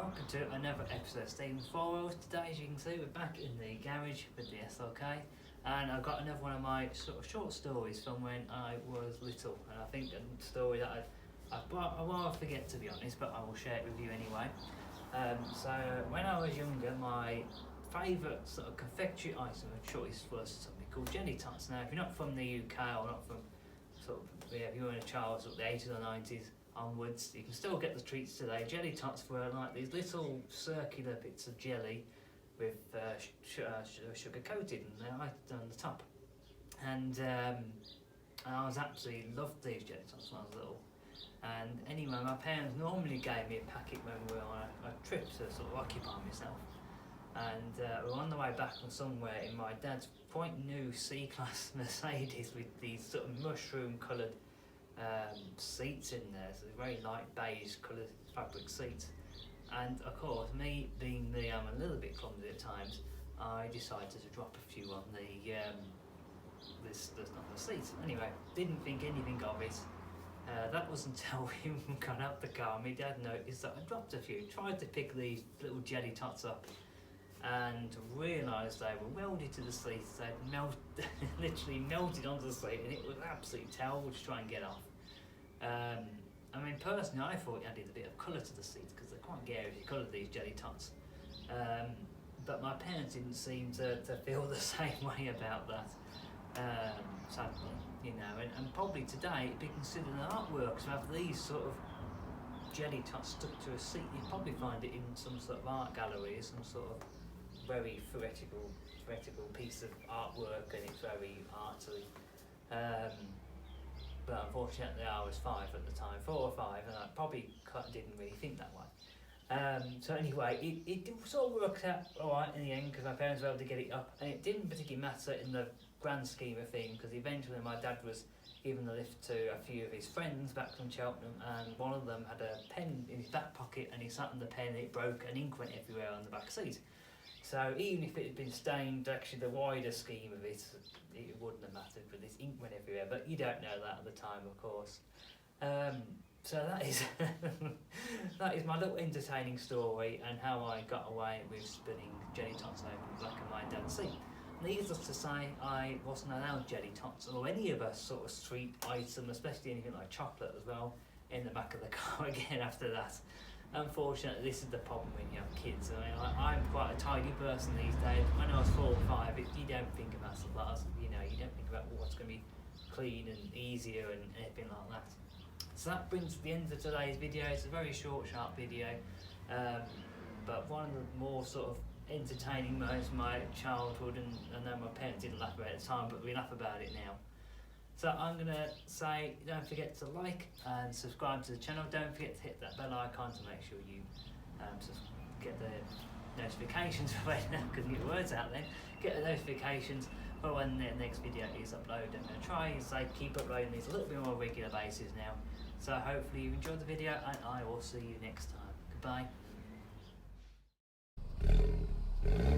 welcome to another episode of Stephen's 4 Wheels. Today, as you can see, we're back in the garage with the SLK, and I've got another one of my sort of short stories from when I was little, and I think a story that I won't forget, to be honest, but I will share it with you anyway. So when I was younger, my favourite sort of confectionery item of choice was something called Jelly Tots. Now, if you're not from the UK or not from sort of, if you were a child sort of the 80s or 90s onwards, you can still get the treats today. Jelly Tots were like these little circular bits of jelly with sugar coated and on the top. And I was absolutely loved these Jelly Tots when I was little. And anyway, my parents normally gave me a packet when we were on a trip to sort of occupy myself. And we were on the way back from somewhere in my dad's quite new C-Class Mercedes with these sort of mushroom coloured seats in there, so very light beige coloured fabric seats. And of course, me being me, I'm a little bit clumsy at times, I decided to drop a few on the on the seats. Anyway, didn't think anything of it. That was until we got out the car. My dad noticed that I dropped a few. Tried to pick these little Jelly Tots up, and realised they were welded to the seats. They'd literally melted onto the seat, and it was absolutely terrible to try and get off. I mean, personally, I thought it added a bit of colour to the seats because they're quite garish coloured, these Jelly Tots. But my parents didn't seem to feel the same way about that. Sadly, you know, and probably today it'd be considered an artwork to have these sort of Jelly Tots stuck to a seat. You'd probably find it in some sort of art gallery, some sort of very theoretical piece of artwork, and it's very arty. But unfortunately, I was 5 at the time, 4 or 5, and I probably didn't really think that way. So anyway, it sort of worked out alright in the end because my parents were able to get it up, and it didn't particularly matter in the grand scheme of things because eventually my dad was giving the lift to a few of his friends back from Cheltenham, and one of them had a pen in his back pocket, and he sat on the pen and it broke and ink went everywhere on the back seat. So even if it had been stained, actually the wider scheme of it wouldn't have mattered, but this ink went everywhere, but you don't know that at the time, of course. So that is that is my little entertaining story and how I got away with spinning Jelly Tots over the back of my dad's seat. Needless to say, I wasn't allowed Jelly Tots or any of a sort of street item, especially anything like chocolate as well, in the back of the car again after that. Unfortunately, this is the problem when you have kids. I mean, I'm quite a tidy person these days. When I was 4 or 5, you don't think about stuff like that. You know, you don't think about what's going to be clean and easier and anything like that. So that brings to the end of today's video. It's a very short, sharp video, but one of the more sort of entertaining moments of my childhood, and I know my parents didn't laugh about it at the time, but we laugh about it now. So I'm going to say, don't forget to like and subscribe to the channel. Don't forget to hit that bell icon to make sure you get the notifications for when I can get words out then. Get the notifications for when the next video is uploaded. I'm going to try and keep uploading these a little bit more regular basis now. So hopefully you enjoyed the video, and I will see you next time. Goodbye.